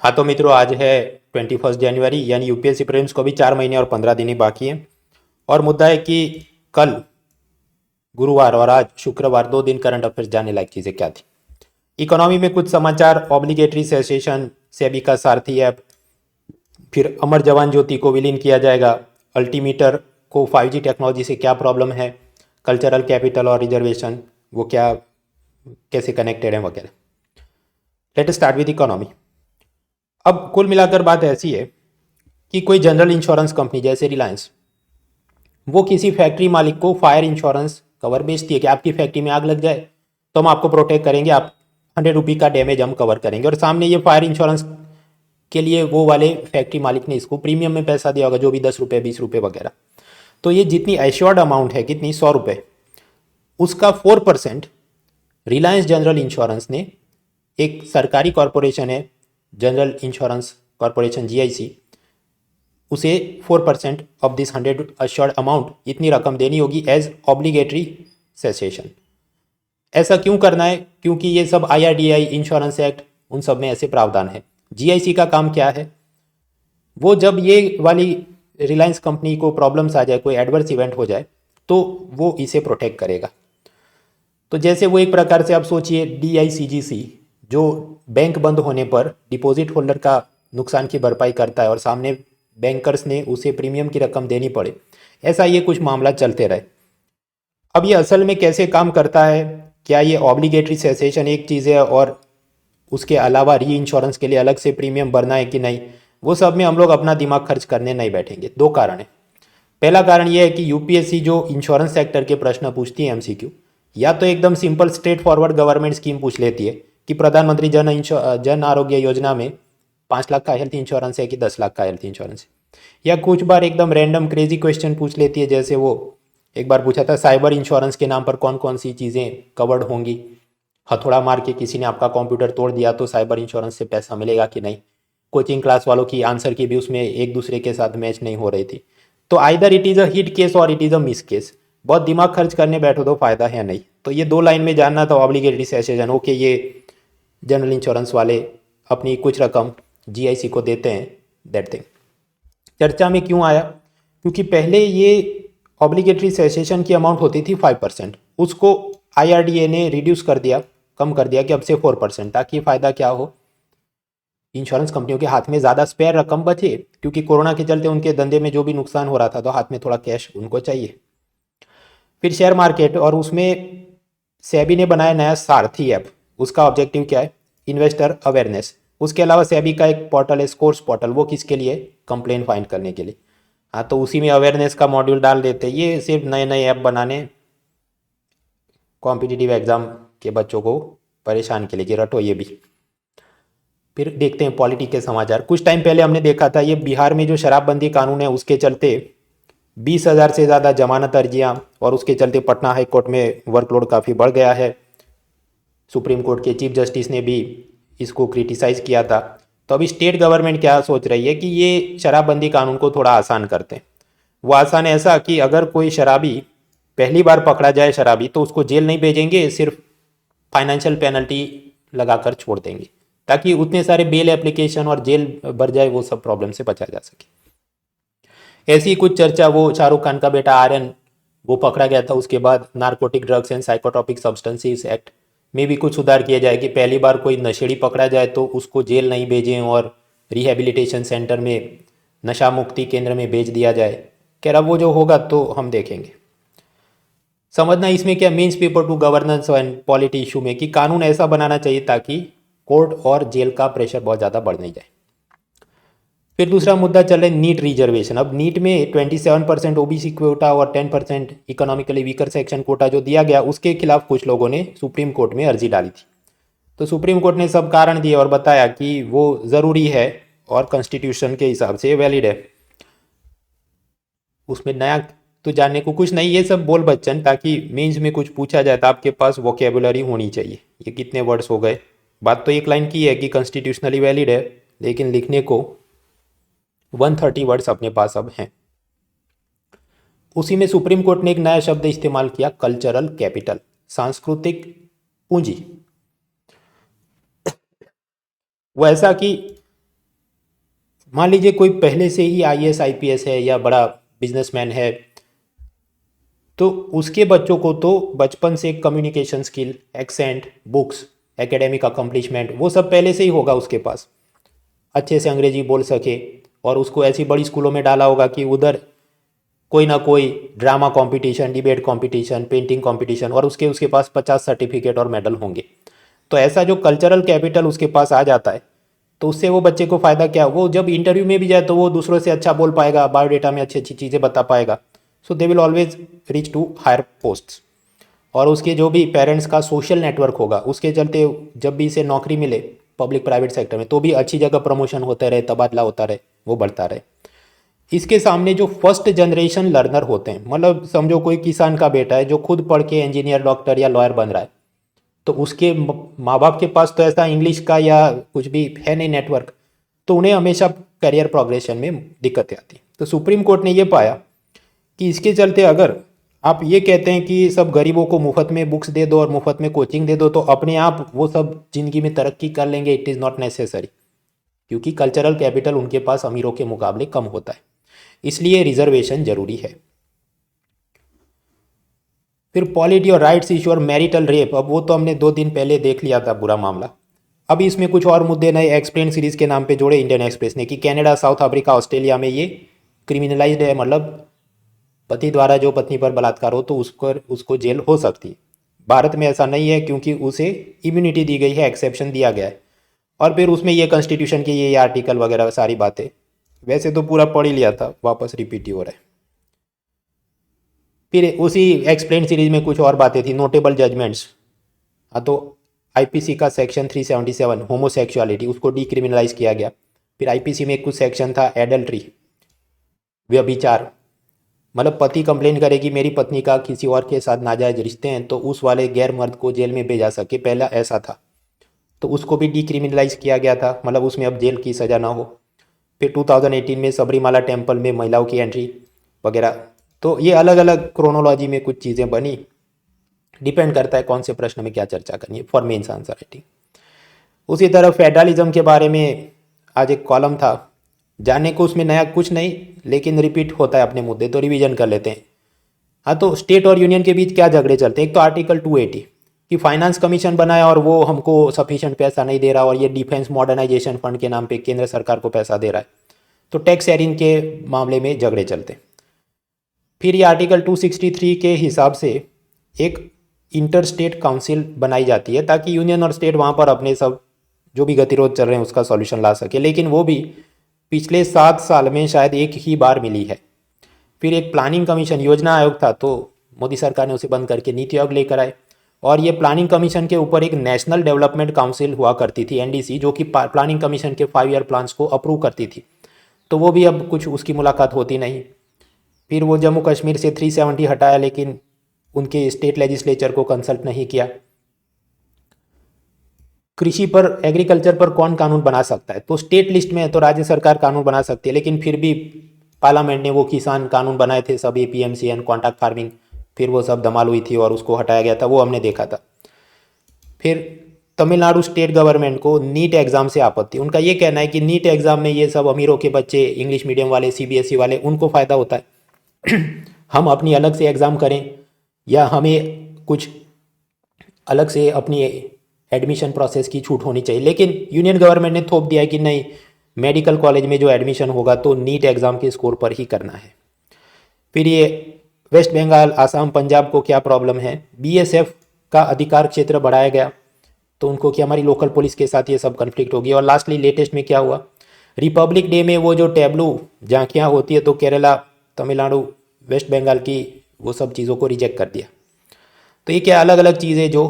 हाँ तो मित्रों, आज है 21 जनवरी, यानी यूपीएससी प्रीलिम्स को भी 4 महीने और 15 दिन ही बाकी हैं। और मुद्दा है कि कल गुरुवार और आज शुक्रवार 2 दिन करंट अफेयर्स जानने लायक चीज़ें क्या थी। इकोनॉमी में कुछ समाचार, ऑब्लिगेटरी सेसेशन, सेबी का सारथी ऐप, फिर अमर जवान ज्योति को विलीन किया जाएगा, अल्टीमीटर को 5G टेक्नोलॉजी से क्या प्रॉब्लम है, कल्चरल कैपिटल और रिजर्वेशन वो क्या कैसे कनेक्टेड है वगैरह। Let start with economy. अब कुल मिलाकर बात ऐसी है कि कोई जनरल इंश्योरेंस कंपनी जैसे रिलायंस, वो किसी फैक्ट्री मालिक को फायर इंश्योरेंस कवर बेचती है कि आपकी फैक्ट्री में आग लग जाए तो हम आपको प्रोटेक्ट करेंगे, आप 100 रुपये का डैमेज हम कवर करेंगे। और सामने ये फायर इंश्योरेंस के लिए वो वाले फैक्ट्री मालिक ने इसको प्रीमियम में पैसा दिया होगा, जो भी 10 रुपये 20 रुपये वगैरह। तो ये जितनी एश्योर्ड अमाउंट है, कितनी, 100 रुपये, उसका 4% रिलायंस जनरल इंश्योरेंस ने, एक सरकारी कॉरपोरेशन है जनरल इंश्योरेंस कॉरपोरेशन GIC, उसे 4% ऑफ दिस 100 अश्योर्ड अमाउंट, इतनी रकम देनी होगी एज ऑब्लिगेटरी सेसेशन। ऐसा क्यों करना है? क्योंकि ये सब IRDAI इंश्योरेंस एक्ट, उन सब में ऐसे प्रावधान है। GIC का काम क्या है? वो जब ये वाली रिलायंस कंपनी को प्रॉब्लम्स आ जाए, कोई एडवर्स इवेंट हो जाए, तो वो इसे प्रोटेक्ट करेगा। तो जैसे वो एक प्रकार से आप सोचिए DICGC, जो बैंक बंद होने पर डिपॉजिट होल्डर का नुकसान की भरपाई करता है और सामने बैंकर्स ने उसे प्रीमियम की रकम देनी पड़े, ऐसा ये कुछ मामला चलते रहे। अब ये असल में कैसे काम करता है, क्या ये ऑब्लिगेटरी सेसेशन एक चीज़ है और उसके अलावा री इंश्योरेंस के लिए अलग से प्रीमियम भरना है कि नहीं, वो सब में हम लोग अपना दिमाग खर्च करने नहीं बैठेंगे। दो कारण है। पहला कारण ये है कि यूपीएससी जो इंश्योरेंस सेक्टर के प्रश्न पूछती है MCQ, या तो एकदम simple straight forward government scheme पूछ लेती है कि प्रधानमंत्री जन आरोग्य योजना में 5 लाख का हेल्थ इंश्योरेंस है कि 10 लाख का हेल्थ इंश्योरेंस है, या कुछ बार एकदम रैंडम क्रेजी क्वेश्चन पूछ लेती है, जैसे वो एक बार पूछा था साइबर इंश्योरेंस के नाम पर कौन कौन सी चीज़ें कवर्ड होंगी, हथौड़ा मार के किसी ने आपका कंप्यूटर तोड़ दिया तो साइबर इंश्योरेंस से पैसा मिलेगा कि नहीं। कोचिंग क्लास वालों की आंसर की भी उसमें एक दूसरे के साथ मैच नहीं हो रही थी। तो either it is a hit case और it is a miss case. बहुत दिमाग खर्च करने बैठो तो फायदा है नहीं। तो ये 2 लाइन में जानना था ऑब्लिगेटरी सेसेशन। ओके, ये जनरल इंश्योरेंस वाले अपनी कुछ रकम GIC को देते हैं, दैट थिंग। चर्चा में क्यों आया? क्योंकि पहले ये ऑब्लिगेटरी सेसेशन की अमाउंट होती थी 5%, उसको IRDA ने रिड्यूस कर दिया, कम कर दिया कि अब से 4%, ताकि फ़ायदा क्या हो, इंश्योरेंस कंपनियों के हाथ में ज़्यादा स्पेयर रकम बचे, क्योंकि कोरोना के चलते उनके धंधे में जो भी नुकसान हो रहा था तो हाथ में थोड़ा कैश उनको चाहिए। फिर शेयर मार्केट, और उसमें सेबी ने बनाया नया सारथी ऐप। उसका ऑब्जेक्टिव क्या है? Investor awareness. उसके अलावा सेबी का एक पोर्टल है, स्कोर्स पोर्टल, वो किसके लिए? कंप्लेन फाइंड करने के लिए। हाँ, तो उसी में अवेयरनेस का मॉड्यूल डाल देते। ये सिर्फ नए नए ऐप बनाने कॉम्पिटिटिव एग्जाम के बच्चों को परेशान के लिए कि रटो ये भी। फिर देखते हैं पॉलिटिक्स के समाचार। कुछ टाइम पहले हमने देखा था ये बिहार में जो शराबबंदी कानून है उसके चलते 20,000 से ज़्यादा जमानत अर्जियाँ, और उसके चलते पटना हाई कोर्ट में वर्कलोड काफ़ी बढ़ गया है। सुप्रीम कोर्ट के चीफ जस्टिस ने भी इसको क्रिटिसाइज़ किया था। तो अभी स्टेट गवर्नमेंट क्या सोच रही है कि ये शराबबंदी कानून को थोड़ा आसान करते हैं। वो आसान ऐसा कि अगर कोई शराबी पहली बार पकड़ा जाए शराबी, तो उसको जेल नहीं भेजेंगे, सिर्फ फाइनेंशियल पेनल्टी लगाकर छोड़ देंगे, ताकि उतने सारे बेल एप्लीकेशन और जेल भर जाए, वो सब प्रॉब्लम से बचा जा सके। ऐसी ही कुछ चर्चा, वो शाहरुख खान का बेटा आर्यन, वो पकड़ा गया था, उसके बाद narcotic drugs and psychotropic substances act में भी कुछ सुधार किया जाए कि पहली बार कोई नशेड़ी पकड़ा जाए तो उसको जेल नहीं भेजें और रिहेबिलिटेशन सेंटर में, नशा मुक्ति केंद्र में भेज दिया जाए। कह रहा वो जो होगा तो हम देखेंगे। समझना इसमें क्या, means paper two governance and polity issue में, कि कानून ऐसा बनाना चाहिए ताकि कोर्ट और जेल का प्रेशर बहुत ज़्यादा बढ़ नहीं जाए। फिर दूसरा मुद्दा चल रहा है नीट रिजर्वेशन। अब नीट में 27% OBC कोटा और 10% इकोनॉमिकली वीकर सेक्शन कोटा जो दिया गया, उसके खिलाफ कुछ लोगों ने सुप्रीम कोर्ट में अर्जी डाली थी। तो सुप्रीम कोर्ट ने सब कारण दिए और बताया कि वो ज़रूरी है और कॉन्स्टिट्यूशन के हिसाब से वैलिड है। उसमें नया तो जानने को कुछ नहीं, ये सब बोल बच्चन, ताकि मेंस में कुछ पूछा जाए तो आपके पास वोकेबुलरी होनी चाहिए। ये कितने वर्ड्स हो गए? बात तो एक लाइन की है कि कॉन्स्टिट्यूशनली वैलिड है, लेकिन लिखने को 130 वर्ड्स अपने पास अब हैं। उसी में सुप्रीम कोर्ट ने एक नया शब्द इस्तेमाल किया, कल्चरल कैपिटल, सांस्कृतिक पूंजी। वो ऐसा कि मान लीजिए कोई पहले से ही आईएएस आईपीएस है या बड़ा बिजनेसमैन है, तो उसके बच्चों को तो बचपन से communication skill, accent, books, academic accomplishment वो सब पहले से ही होगा उसके पास, अच्छे से अंग्रेजी बोल सके। और उसको ऐसी बड़ी स्कूलों में डाला होगा कि उधर कोई ना कोई drama competition, debate competition, painting competition, और उसके उसके पास 50 सर्टिफिकेट और मेडल होंगे। तो ऐसा जो कल्चरल कैपिटल उसके पास आ जाता है, तो उससे वो बच्चे को फ़ायदा क्या, वो जब इंटरव्यू में भी जाए तो वो दूसरों से अच्छा बोल पाएगा, बायोडेटा में अच्छी अच्छी चीज़ें बता पाएगा। So they will always reach to higher posts. और उसके जो भी पेरेंट्स का सोशल नेटवर्क होगा, उसके चलते जब भी इसे नौकरी मिले पब्लिक प्राइवेट सेक्टर में, तो भी अच्छी जगह प्रमोशन होता रहे, तबादला होता रहे, वो बढ़ता रहे। इसके सामने जो फर्स्ट जनरेशन लर्नर होते हैं, मतलब समझो कोई किसान का बेटा है जो खुद पढ़ के इंजीनियर, डॉक्टर या लॉयर बन रहा है, तो उसके माँ बाप के पास तो ऐसा इंग्लिश का या कुछ भी है नहीं नेटवर्क, तो उन्हें हमेशा करियर प्रोग्रेशन में दिक्कतें आती। तो सुप्रीम कोर्ट ने ये पाया कि इसके चलते अगर आप ये कहते हैं कि सब गरीबों को मुफ्त में बुक्स दे दो और मुफ्त में कोचिंग दे दो, तो अपने आप वो सब जिंदगी में तरक्की कर लेंगे, इट इज़ नॉट नेसेसरी, क्योंकि कल्चरल कैपिटल उनके पास अमीरों के मुकाबले कम होता है, इसलिए रिजर्वेशन जरूरी है। फिर पॉलिटी और राइट्स इशू और मैरिटल रेप, अब वो तो हमने 2 दिन पहले देख लिया था बुरा मामला। अब इसमें कुछ और मुद्दे नए एक्सप्लेन सीरीज के नाम पे जोड़े इंडियन एक्सप्रेस ने कि कनाडा, साउथ अफ्रीका, ऑस्ट्रेलिया में ये क्रिमिनलाइज्ड है, मतलब पति द्वारा जो पत्नी पर बलात्कार हो तो उसको जेल हो सकती है। भारत में ऐसा नहीं है क्योंकि उसे इम्यूनिटी दी गई है, एक्सेप्शन दिया गया है। और फिर उसमें ये कॉन्स्टिट्यूशन के ये आर्टिकल वगैरह सारी बातें, वैसे तो पूरा पढ़ ही लिया था, वापस रिपीट ही हो रहा है। फिर उसी एक्सप्लेन सीरीज में कुछ और बातें थी, नोटेबल जजमेंट्स। हाँ, तो आईपीसी का सेक्शन 377 होमोसेक्सुअलिटी, उसको डिक्रिमिनलाइज किया गया। फिर आईपीसी में कुछ सेक्शन था एडल्ट्री, व्यभिचार, मतलब पति कंप्लेन करे कि मेरी पत्नी का किसी और के साथ नाजायज रिश्ते हैं, तो उस वाले गैर मर्द को जेल में भेजा सके, पहला ऐसा था, तो उसको भी डिक्रिमिनलाइज किया गया था, मतलब उसमें अब जेल की सज़ा ना हो। फिर 2018 में सबरीमाला टेम्पल में महिलाओं की एंट्री वगैरह। तो ये अलग अलग क्रोनोलॉजी में कुछ चीज़ें बनी, डिपेंड करता है कौन से प्रश्न में क्या चर्चा करनी है, फॉर मेंस आंसर राइटिंग। उसी तरह फेडरलिज्म के बारे में आज एक कॉलम था, जानने को उसमें नया कुछ नहीं, लेकिन रिपीट होता है अपने मुद्दे, तो रिवीजन कर लेते हैं। हाँ, तो स्टेट और यूनियन के बीच क्या झगड़े चलते हैं। एक तो आर्टिकल 280 कि फाइनेंस कमीशन बनाया और वो हमको सफिशिएंट पैसा नहीं दे रहा, और ये डिफेंस मॉडर्नाइजेशन फंड के नाम पे केंद्र सरकार को पैसा दे रहा है, तो टैक्स शेयरिंग के मामले में झगड़े चलते हैं। फिर ये आर्टिकल 263 के हिसाब से एक इंटर स्टेट काउंसिल बनाई जाती है, ताकि यूनियन और स्टेट वहाँ पर अपने सब जो भी गतिरोध चल रहे हैं उसका सॉल्यूशन ला सके, लेकिन वो भी पिछले 7 साल में शायद एक ही बार मिली है। फिर एक प्लानिंग कमीशन, योजना आयोग था, तो मोदी सरकार ने उसे बंद करके नीति आयोग लेकर आए। और ये प्लानिंग कमीशन के ऊपर एक नेशनल डेवलपमेंट काउंसिल हुआ करती थी, एनडीसी, जो कि प्लानिंग कमीशन के 5 ईयर प्लान्स को अप्रूव करती थी, तो वो भी अब कुछ उसकी मुलाकात होती नहीं। फिर वो जम्मू कश्मीर से 370 हटाया, लेकिन उनके स्टेट लेजिस्लेचर को कंसल्ट नहीं किया। कृषि पर, एग्रीकल्चर पर कौन कानून बना सकता है, तो स्टेट लिस्ट में है तो राज्य सरकार कानून बना सकती है, लेकिन फिर भी पार्लियामेंट ने वो किसान कानून बनाए थे सब, एपीएमसी एंड कॉन्ट्रैक्ट फार्मिंग, फिर वो सब धमाल हुई थी और उसको हटाया गया था, वो हमने देखा था। फिर तमिलनाडु स्टेट गवर्नमेंट को नीट एग्ज़ाम से आपत्ति, उनका ये कहना है कि नीट एग्ज़ाम में ये सब अमीरों के बच्चे, इंग्लिश मीडियम वाले, सीबीएसई वाले, उनको फ़ायदा होता है हम अपनी अलग से एग्ज़ाम करें, या हमें कुछ अलग से अपनी एडमिशन प्रोसेस की छूट होनी चाहिए। लेकिन यूनियन गवर्नमेंट ने थोप दिया है कि नहीं, मेडिकल कॉलेज में जो एडमिशन होगा तो नीट एग्ज़ाम के स्कोर पर ही करना है। फिर ये वेस्ट बंगाल, आसाम, पंजाब को क्या प्रॉब्लम है, बीएसएफ का अधिकार क्षेत्र बढ़ाया गया, तो उनको कि हमारी लोकल पुलिस के साथ ये सब कन्फ्लिक्ट होगी। और लास्टली लेटेस्ट में क्या हुआ, रिपब्लिक डे में वो जो टैब्लू झांकियाँ होती है, तो केरला, तमिलनाडु, वेस्ट बंगाल की वो सब चीज़ों को रिजेक्ट कर दिया। तो ये क्या अलग अलग चीज़ें जो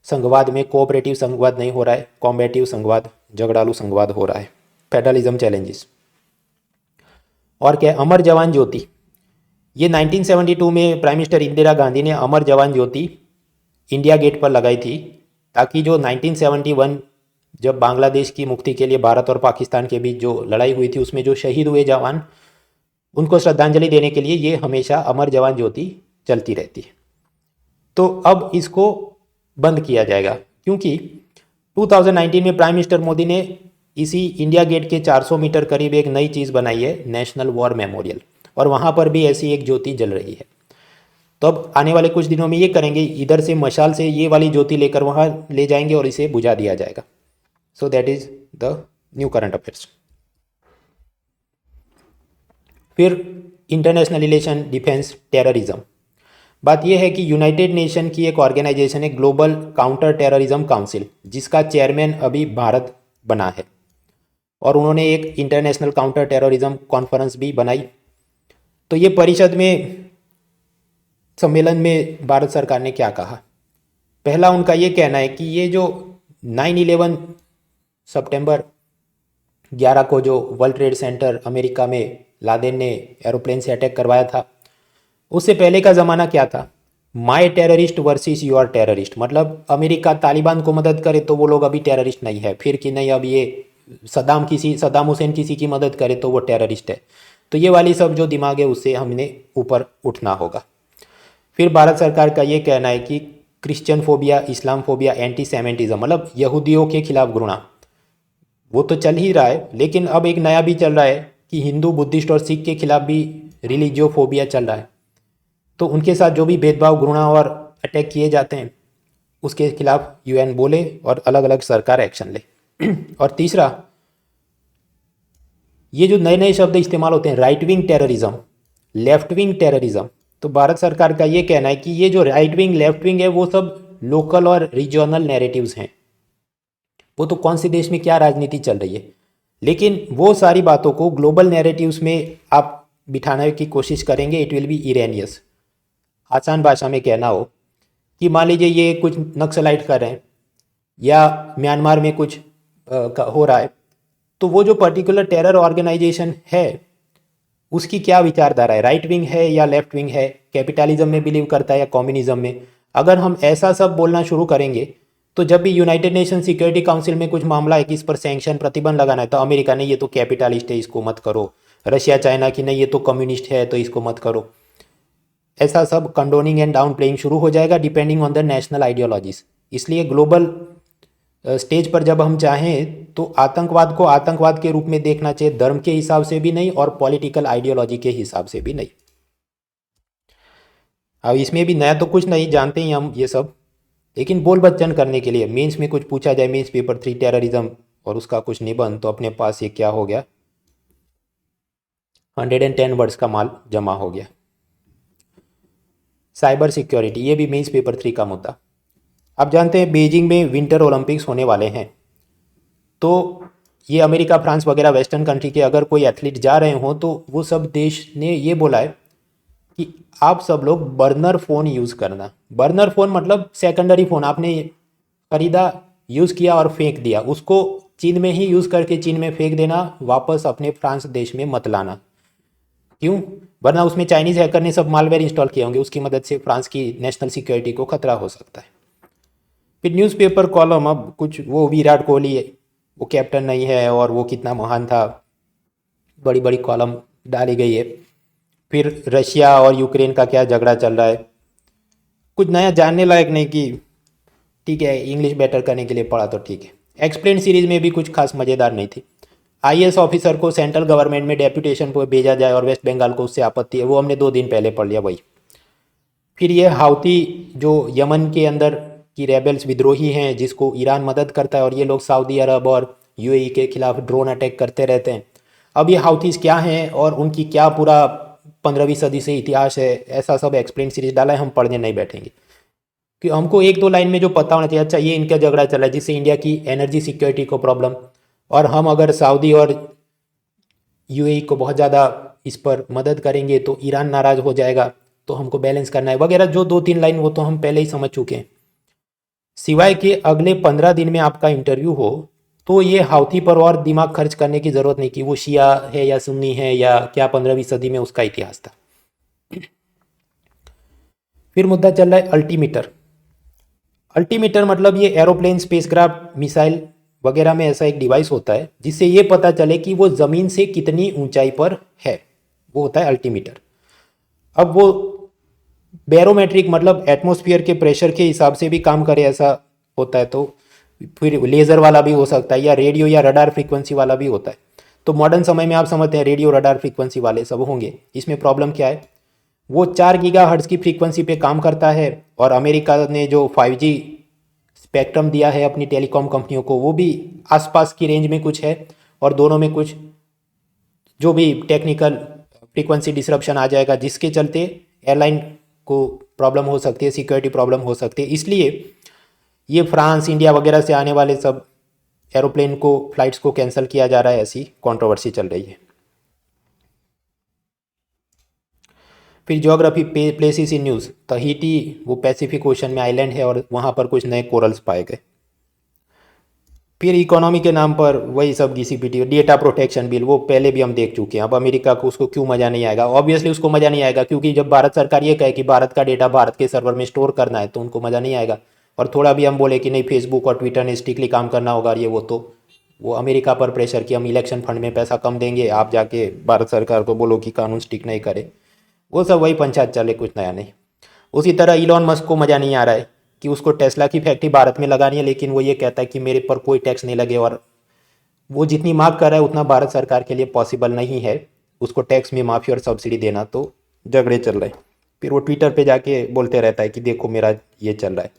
संघवाद में, कोऑपरेटिव संघवाद नहीं हो रहा है, कॉम्बेटिव संघवाद, झगड़ालू संघवाद हो रहा है। फेडरलिज्म चैलेंजेस और क्या, अमर जवान ज्योति, ये 1972 में प्राइम मिनिस्टर इंदिरा गांधी ने अमर जवान ज्योति इंडिया गेट पर लगाई थी, ताकि जो 1971 जब बांग्लादेश की मुक्ति के लिए भारत और पाकिस्तान के बीच जो लड़ाई हुई थी, उसमें जो शहीद हुए जवान, उनको श्रद्धांजलि देने के लिए ये हमेशा अमर जवान ज्योति चलती रहती है। तो अब इसको बंद किया जाएगा, क्योंकि 2019 में प्राइम मिनिस्टर मोदी ने इसी इंडिया गेट के 400 मीटर करीब एक नई चीज़ बनाई है, नेशनल वॉर मेमोरियल, और वहाँ पर भी ऐसी एक ज्योति जल रही है। तो अब आने वाले कुछ दिनों में ये करेंगे, इधर से मशाल से ये वाली ज्योति लेकर वहाँ ले जाएंगे और इसे बुझा दिया जाएगा। So that is the new current affairs. फिर इंटरनेशनल रिलेशन, डिफेंस, टेररिज्म। बात यह है कि यूनाइटेड नेशन की एक ऑर्गेनाइजेशन है, ग्लोबल काउंटर टेररिज्म काउंसिल, जिसका चेयरमैन अभी भारत बना है, और उन्होंने एक इंटरनेशनल काउंटर टेररिज्म कॉन्फ्रेंस भी बनाई। तो ये परिषद में, सम्मेलन में भारत सरकार ने क्या कहा? पहला उनका ये कहना है कि ये जो 9/11 सितंबर 11 को जो वर्ल्ड ट्रेड सेंटर अमेरिका में लादेन ने एरोप्लेन से अटैक करवाया था, उससे पहले का ज़माना क्या था? माई टेररिस्ट वर्सेस योर टेररिस्ट, मतलब अमेरिका तालिबान को मदद करे तो वो लोग अभी टेररिस्ट नहीं है, फिर कि नहीं अब ये सद्दाम हुसैन किसी की मदद करे तो वो टेररिस्ट है। तो ये वाली सब जो दिमाग है उससे हमने ऊपर उठना होगा। फिर भारत सरकार का ये कहना है कि क्रिश्चियन फोबिया, इस्लाम फोबिया, एंटी सेमेटिज्म, मतलब यहूदियों के खिलाफ घृणा, वो तो चल ही रहा है, लेकिन अब एक नया भी चल रहा है कि हिंदू, बुद्धिस्ट और सिख के खिलाफ भी रिलीजियोफोबिया चल रहा है। तो उनके साथ जो भी भेदभाव, घृणा और अटैक किए जाते हैं उसके खिलाफ यूएन बोले और अलग अलग सरकार एक्शन ले। और तीसरा, ये जो नए नए शब्द इस्तेमाल होते हैं, right wing terrorism, left wing terrorism, तो भारत सरकार का ये कहना है कि ये जो राइट विंग, लेफ्ट विंग है वो सब लोकल और रीजनल नैरेटिव्स हैं, वो तो कौन से देश में क्या राजनीति चल रही है, लेकिन वो सारी बातों को ग्लोबल नैरेटिव्स में आप बिठाने की कोशिश करेंगे, इट विल बी इरेनियस। आसान भाषा में कहना हो कि मान लीजिए ये कुछ नक्सलाइट कर रहे हैं या म्यांमार में कुछ हो रहा है, तो वो जो पर्टिकुलर टेरर ऑर्गेनाइजेशन है उसकी क्या विचारधारा है, राइट विंग है या लेफ्ट विंग है, कैपिटलिज्म में बिलीव करता है या कम्युनिज्म में। अगर हम ऐसा सब बोलना शुरू करेंगे तो जब भी यूनाइटेड नेशन सिक्योरिटी काउंसिल में कुछ मामला है कि इस पर सैंक्शन, प्रतिबंध लगाना है, तो अमेरिका ने ये तो कैपिटलिस्ट है इसको मत करो, रशिया चाइना की नहीं ये तो कम्युनिस्ट है तो इसको मत करो, ऐसा सब कंडोनिंग एंड डाउन प्लेइंग शुरू हो जाएगा depending on the national ideologies. इसलिए ग्लोबल स्टेज पर जब हम चाहें तो आतंकवाद को आतंकवाद के रूप में देखना चाहिए, धर्म के हिसाब से भी नहीं और पॉलिटिकल आइडियोलॉजी के हिसाब से भी नहीं। अब इसमें भी नया तो कुछ नहीं, जानते ही हम ये सब, लेकिन बोल बच्चन करने के लिए मेंस में कुछ पूछा जाए, मेंस पेपर 3 टेररिज्म और उसका कुछ निबंध, तो अपने पास ये क्या हो गया, 110 वर्ड्स का माल जमा हो गया। साइबर सिक्योरिटी, ये भी मेंस पेपर 3 का मुद्दा। आप जानते हैं बीजिंग में विंटर ओलंपिक्स होने वाले हैं, तो ये अमेरिका, फ्रांस वगैरह वेस्टर्न कंट्री के अगर कोई एथलीट जा रहे हों तो वो सब देश ने ये बोला है कि आप सब लोग बर्नर फ़ोन यूज़ करना। बर्नर फ़ोन मतलब सेकेंडरी फ़ोन आपने खरीदा, यूज़ किया और फेंक दिया, उसको चीन में ही यूज़ करके चीन में फेंक देना, वापस अपने फ्रांस देश में मत लाना। क्यों? वरना उसमें चाइनीज़ हैकर ने सब मालवेयर इंस्टॉल किए होंगे, उसकी मदद से फ्रांस की नेशनल सिक्योरिटी को खतरा हो सकता है। फिर न्यूज़पेपर कॉलम, अब कुछ वो विराट कोहली वो कैप्टन नहीं है और वो कितना महान था, बड़ी बड़ी कॉलम डाली गई है। फिर रशिया और यूक्रेन का क्या झगड़ा चल रहा है, कुछ नया जानने लायक नहीं, कि ठीक है इंग्लिश बेटर करने के लिए पढ़ा तो ठीक है। एक्सप्लेन सीरीज में भी कुछ खास मज़ेदार नहीं थी। आईएएस ऑफिसर को सेंट्रल गवर्नमेंट में डेप्यूटेशन पर भेजा जाए और वेस्ट बंगाल को उससे आपत्ति है, वो हमने 2 दिन पहले पढ़ लिया वही। फिर ये हाउती जो यमन के अंदर की रेबल्स, विद्रोही हैं, जिसको ईरान मदद करता है, और ये लोग सऊदी अरब और यूएई के खिलाफ ड्रोन अटैक करते रहते हैं। अब ये हाउतीज़ क्या हैं और उनकी क्या पूरा 15वीं सदी से इतिहास है, ऐसा सब एक्सप्लेन सीरीज डाला है, हम पढ़ने नहीं बैठेंगे कि हमको 1-2 लाइन में जो पता होना चाहिए, अच्छा ये इनका झगड़ा चला है जिससे इंडिया की एनर्जी सिक्योरिटी को प्रॉब्लम, और हम अगर सऊदी और यूएई को बहुत ज़्यादा इस पर मदद करेंगे तो ईरान नाराज़ हो जाएगा, तो हमको बैलेंस करना है वगैरह, जो 2-3 लाइन वो तो हम पहले ही समझ चुके हैं। सिवाय कि अगले 15 दिन में आपका इंटरव्यू हो तो ये हाउती पर और दिमाग खर्च करने की ज़रूरत नहीं कि वो शिया है या सुन्नी है या क्या 15वीं सदी में उसका इतिहास था। फिर मुद्दा चल रहा है अल्टीमीटर। अल्टीमीटर मतलब ये एरोप्लेन, स्पेसक्राफ्ट, मिसाइल वगैरह में ऐसा एक डिवाइस होता है जिससे ये पता चले कि वो ज़मीन से कितनी ऊंचाई पर है, वो होता है अल्टीमीटर। अब वो बैरोमेट्रिक मतलब एटमॉस्फेयर के प्रेशर के हिसाब से भी काम करे ऐसा होता है, तो फिर लेज़र वाला भी हो सकता है, या रेडियो या रडार फ्रीक्वेंसी वाला भी होता है। तो मॉडर्न समय में आप समझते हैं रेडियो रडार फ्रीक्वेंसी वाले सब होंगे। इसमें प्रॉब्लम क्या है, वो 4 गीगाहर्ट्ज़ की फ्रीक्वेंसी पे काम करता है, और अमेरिका ने जो 5G स्पेक्ट्रम दिया है अपनी टेलीकॉम कंपनियों को, वो भी आसपास की रेंज में कुछ है, और दोनों में कुछ जो भी टेक्निकल फ्रीक्वेंसी डिसरप्शन आ जाएगा, जिसके चलते एयरलाइन को प्रॉब्लम हो सकती है, सिक्योरिटी प्रॉब्लम हो सकती है। इसलिए ये फ्रांस, इंडिया वगैरह से आने वाले सब एरोप्लेन को, फ्लाइट्स को कैंसिल किया जा रहा है, ऐसी कंट्रोवर्सी चल रही है। फिर ज्योग्राफी प्लेसेस इन न्यूज़, तहीटी वो पैसिफिक ओशन में आइलैंड है, और वहाँ पर कुछ नए कोरल्स पाए गए। फिर इकोनॉमी के नाम पर वही सब घिसी-पिटी, डेटा प्रोटेक्शन बिल, वो पहले भी हम देख चुके हैं। अब अमेरिका को उसको क्यों मज़ा नहीं आएगा? ऑब्वियसली उसको मज़ा नहीं आएगा, क्योंकि जब भारत सरकार ये कहे कि भारत का डेटा भारत के सर्वर में स्टोर करना है, तो उनको मज़ा नहीं आएगा। और थोड़ा भी हम बोले कि नहीं, फेसबुक और ट्विटर ने स्ट्रिक्टली काम करना होगा, ये वो अमेरिका पर प्रेशर कि हम इलेक्शन फंड में पैसा कम देंगे, आप जाके भारत सरकार को बोलो कि कानून स्ट्रिक्ट नहीं करे। वो सब वही पंचायत चले, कुछ नया नहीं। उसी तरह इलॉन मस्क को मज़ा नहीं आ रहा है कि उसको टेस्ला की फैक्ट्री भारत में लगानी है, लेकिन वो ये कहता है कि मेरे पर कोई टैक्स नहीं लगे, और वो जितनी मांग कर रहा है उतना भारत सरकार के लिए पॉसिबल नहीं है उसको टैक्स में माफ़ी और सब्सिडी देना, तो झगड़े चल रहे हैं। फिर वो ट्विटर पे जाके बोलते रहता है कि देखो मेरा ये चल रहा है।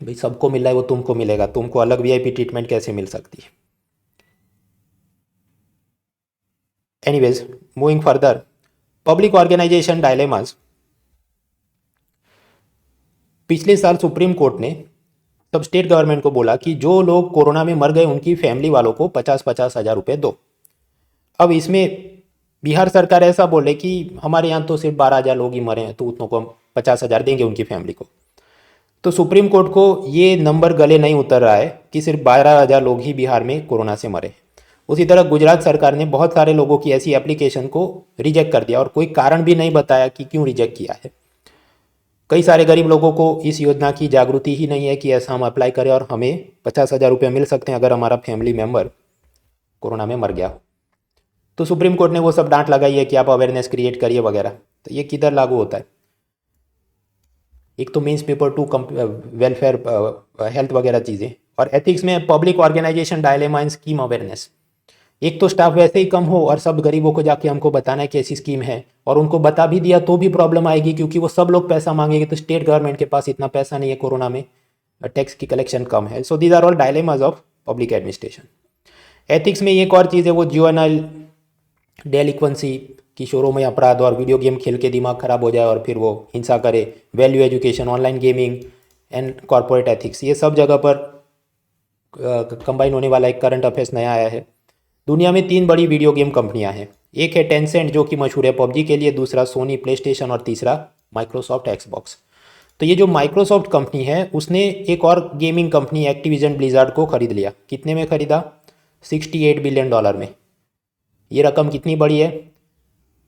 भाई सबको मिल रहा है, वो तुमको मिलेगा, तुमको अलग वीआईपी ट्रीटमेंट कैसे मिल सकती है? Anyways, moving further, public organisation dilemmas. पिछले साल सुप्रीम कोर्ट ने सब स्टेट गवर्नमेंट को बोला कि जो लोग कोरोना में मर गए उनकी फैमिली वालों को 50-50 हज़ार रुपये दो। अब इसमें बिहार सरकार ऐसा बोले कि हमारे यहाँ तो सिर्फ 12,000 लोग ही मरे हैं, तो उतनों को हम 50,000 देंगे उनकी फैमिली को। तो सुप्रीम कोर्ट को ये नंबर गले नहीं उतर रहा है कि सिर्फ 12,000 लोग ही बिहार में कोरोना से मरे। उसी तरह गुजरात सरकार ने बहुत सारे लोगों की ऐसी एप्लीकेशन को रिजेक्ट कर दिया, और कोई कारण भी नहीं बताया कि क्यों रिजेक्ट किया है। कई सारे गरीब लोगों को इस योजना की जागृति ही नहीं है कि ऐसा हम अप्लाई करें और हमें 50,000 रुपये मिल सकते हैं अगर हमारा फैमिली मेम्बर कोरोना में मर गया। तो सुप्रीम कोर्ट ने वो सब डांट लगाई है कि आप अवेयरनेस क्रिएट करिए वगैरह। तो ये किधर लागू होता है? एक तो मीन्स पेपर 2 वेलफेयर, हेल्थ वगैरह चीज़ें, और एथिक्स में पब्लिक ऑर्गेनाइजेशन डायलेमा इन स्कीम अवेयरनेस। एक तो स्टाफ वैसे ही कम हो, और सब गरीबों को जाके हमको बताना है कि ऐसी स्कीम है, और उनको बता भी दिया तो भी प्रॉब्लम आएगी, क्योंकि वो सब लोग पैसा मांगेंगे, तो स्टेट गवर्नमेंट के पास इतना पैसा नहीं है, कोरोना में टैक्स की कलेक्शन कम है। So these are all dilemmas of public administration. Ethics में एक और चीज़ है, वो जुवेनाइल डेलिक्वेंसी, किशोरों में अपराध, और वीडियो गेम खेल के दिमाग खराब हो जाए और फिर वो हिंसा करे, value education, online gaming and corporate ethics, ये सब जगह पर कंबाइन होने वाला एक करंट अफेयर्स नया आया है। दुनिया में 3 बड़ी वीडियो गेम कंपनियां हैं। एक है टेंसेंट जो कि मशहूर है पबजी के लिए, दूसरा सोनी प्ले स्टेशन, और तीसरा माइक्रोसॉफ्ट एक्सबॉक्स। तो ये जो माइक्रोसॉफ्ट कंपनी है उसने एक और गेमिंग कंपनी एक्टिविजन ब्लिजार्ड को खरीद लिया। कितने में खरीदा? $68 बिलियन में। ये रकम कितनी बड़ी है?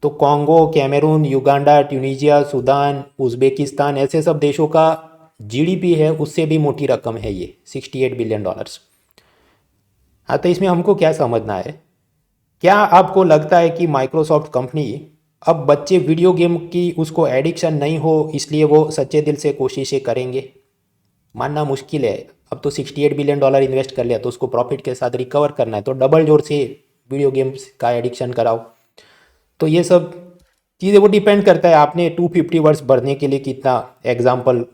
तो Congo, Cameroon, Uganda, Tunisia, Sudan, Uzbekistan, ऐसे सब देशों का जीडीपी है, उससे भी मोटी रकम है ये $68 बिलियन। हाँ, तो इसमें हमको क्या समझना है? क्या आपको लगता है कि माइक्रोसॉफ्ट कंपनी अब बच्चे वीडियो गेम की उसको एडिक्शन नहीं हो इसलिए वो सच्चे दिल से कोशिशें करेंगे? मानना मुश्किल है। अब तो $68 बिलियन इन्वेस्ट कर लिया, तो उसको प्रॉफिट के साथ रिकवर करना है, तो डबल जोर से वीडियो गेम्स का एडिक्शन कराओ। तो ये सब चीज़ें वो डिपेंड करता है आपने 250 वर्ड्स भरने के लिए कितना एग्जाम्पल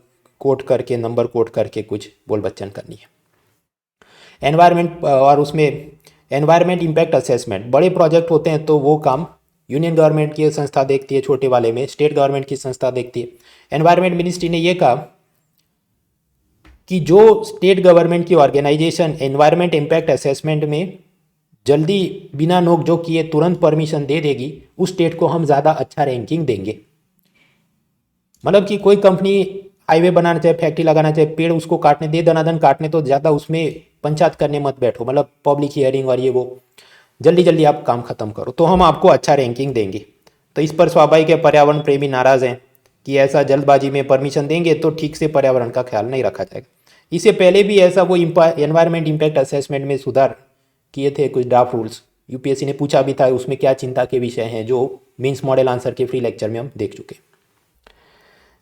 कोट करके, नंबर कोट करके कुछ बोल बच्चन करनी है। एनवायरनमेंट, और उसमें एनवायरनमेंट इम्पैक्ट असेसमेंट, बड़े प्रोजेक्ट होते हैं तो वो काम यूनियन गवर्नमेंट की संस्था देखती है, छोटे वाले में स्टेट गवर्नमेंट की संस्था देखती है। एनवायरनमेंट मिनिस्ट्री ने ये कहा कि जो स्टेट गवर्नमेंट की ऑर्गेनाइजेशन एनवायरनमेंट इम्पैक्ट असेसमेंट में जल्दी बिना नोक झोंक किए तुरंत परमिशन दे देगी, उस स्टेट को हम ज़्यादा अच्छा रैंकिंग देंगे। मतलब कि कोई कंपनी हाईवे बनाना चाहे, फैक्ट्री लगाना चाहे, पेड़ उसको काटने दे, दनादन काटने, तो ज़्यादा उसमें पंचायत करने मत बैठो, मतलब पब्लिक हियरिंग और ये वो, जल्दी जल्दी आप काम ख़त्म करो, तो हम आपको अच्छा रैंकिंग देंगे। तो इस पर स्वाभाविक है पर्यावरण प्रेमी नाराज़ हैं कि ऐसा जल्दबाजी में परमिशन देंगे तो ठीक से पर्यावरण का ख्याल नहीं रखा जाएगा। इससे पहले भी ऐसा वो एनवायरनमेंट इम्पैक्ट असेसमेंट में सुधार किए थे कुछ ड्राफ्ट रूल्स, यूपीएससी ने पूछा भी था उसमें क्या चिंता के विषय हैं, जो मीन्स मॉडल आंसर के फ्री लेक्चर में हम देख चुके।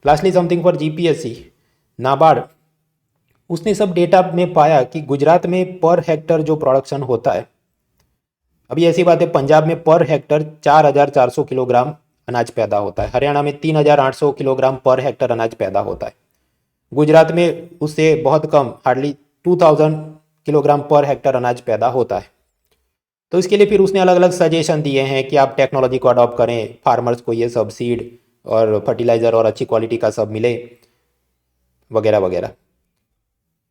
Lastly something for GPSC, NABARD उसने सब डेटा में पाया कि गुजरात में पर हेक्टर जो प्रोडक्शन होता है, अभी ऐसी बात है पंजाब में पर हेक्टर 4,400 किलोग्राम अनाज पैदा होता है, हरियाणा में 3,800 किलोग्राम पर हेक्टर अनाज पैदा होता है, गुजरात में उससे बहुत कम हार्डली 2,000 किलोग्राम पर हेक्टर अनाज पैदा होता है। तो इसके लिए फिर उसने अलग अलग सजेशन दिए हैं कि आप टेक्नोलॉजी को अडॉप्ट करें, फार्मर्स को ये सब सीड और फर्टिलाइज़र और अच्छी क्वालिटी का सब मिले वगैरह वगैरह।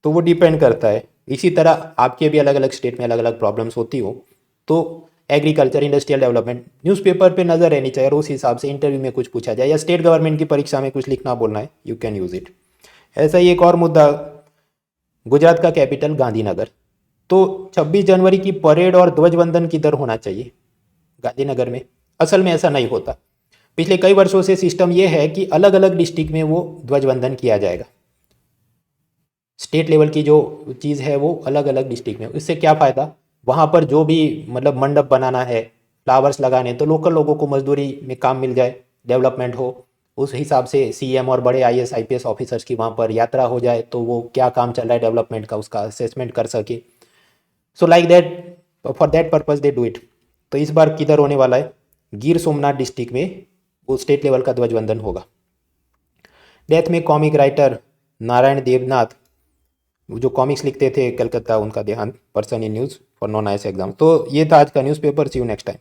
तो वो डिपेंड करता है। इसी तरह आपके भी अलग अलग स्टेट में अलग अलग प्रॉब्लम्स होती हो तो एग्रीकल्चर इंडस्ट्रियल डेवलपमेंट न्यूज़पेपर पे नज़र रहनी चाहिए और उस हिसाब से इंटरव्यू में कुछ पूछा जाए या स्टेट गवर्नमेंट की परीक्षा में कुछ लिखना बोलना है, यू कैन यूज़ इट। ऐसा ही एक और मुद्दा, गुजरात का कैपिटल गांधीनगर, तो 26 जनवरी की परेड और ध्वजवंदन किधर होना चाहिए? गांधीनगर में। असल में ऐसा नहीं होता। पिछले कई वर्षों से सिस्टम ये है कि अलग अलग डिस्ट्रिक्ट में वो ध्वजवंदन किया जाएगा। स्टेट लेवल की जो चीज़ है वो अलग अलग डिस्ट्रिक्ट में। इससे क्या फ़ायदा, वहाँ पर जो भी मतलब मंडप बनाना है, फ्लावर्स लगाने, तो लोकल लोगों को मजदूरी में काम मिल जाए, डेवलपमेंट हो। उस हिसाब से सीएम और बड़े आईएएस आईपीएस ऑफिसर्स की वहाँ पर यात्रा हो जाए तो वो क्या काम चल रहा है डेवलपमेंट का उसका असेसमेंट कर सके। So like that, for that purpose they do it. तो इस बार किधर होने वाला है? गिर सोमनाथ डिस्ट्रिक्ट में वो स्टेट लेवल का ध्वजवंदन होगा। डेथ में कॉमिक राइटर नारायण देवनाथ, वो जो कॉमिक्स लिखते थे कलकत्ता, उनका देहांत, person in news for non IAS exam. तो ये था आज का newspaper. See you next time.